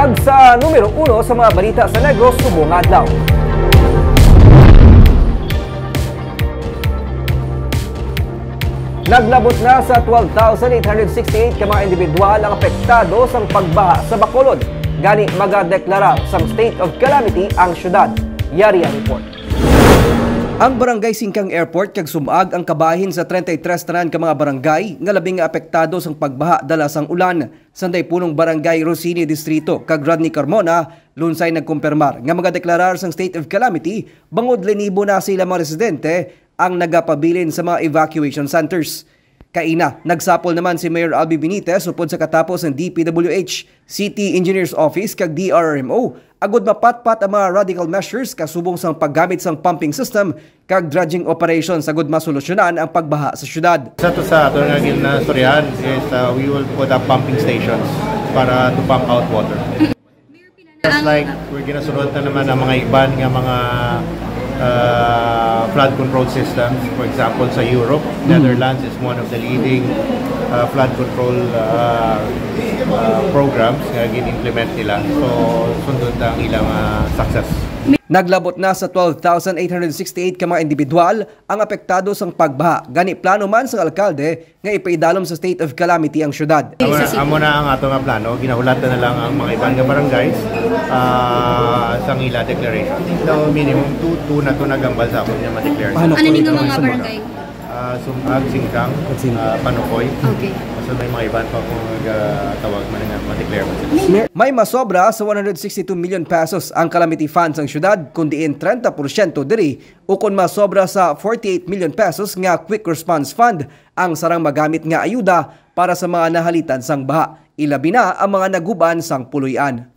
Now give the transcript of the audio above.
Kag sa numero 1 sa mga balita sa Negros subong adlaw. Naglabot na sa 12,868 ka mga individual ang apektado sa pagbaha sa Bacolod. Gani magadeklara sang state of calamity ang syudad. Yari ang report. Ang Barangay Singkang Airport kag sumag ang kabahin sa 33 tanan ka mga barangay nga labing apektado sang pagbaha dala sang ulan. Sanday punong Barangay Rosini Distrito kag Rodney Carmona lunsay nagkumpirmar nga magadeklarar sang state of calamity bangod linibo na sila mga residente ang nagapabilin sa mga evacuation centers. Kaina, nagsapol naman si Mayor Albi Benitez upod sa katapos ng DPWH, City Engineers Office kag DRRMO agud mapatpat ang mga radical measures kasubong sang paggamit sang pumping system kag dredging operations agud masolusyonan ang pagbaha sa syudad. Sa ato nga ginastoryahan is we will put up pumping stations para to pump out water. Just like we're ginasunod na naman ang mga iban nga mga flood control systems. For example, sa Europe, Netherlands is one of the leading flood control programs nga gin-implement nila. So, sundot ang ilang success. Naglabot na sa 12,868 ka mga individual ang apektado sa pagbaha. Gani plano man sa alkalde nga ipaidalom sa state of calamity ang syudad. Amo na ang ato nga plano, ginahulatan na lang ang mga ibang nga barangays sa ila declaration. So minimum 2 na to nagambal sa akong nga ma-declare. Ano ning mga barangay? Sumag, Singkang, Panukoy. Okay. So may mga iban pa kung tawag man nga ma-declare man sila. May masobra sa 162 million pesos ang calamity funds ang syudad kundiin 30% diri o kung masobra sa 48 million pesos nga quick response fund ang sarang magamit nga ayuda para sa mga nahalitan sang baha. Ilabi na ang mga naguban sang puluyan.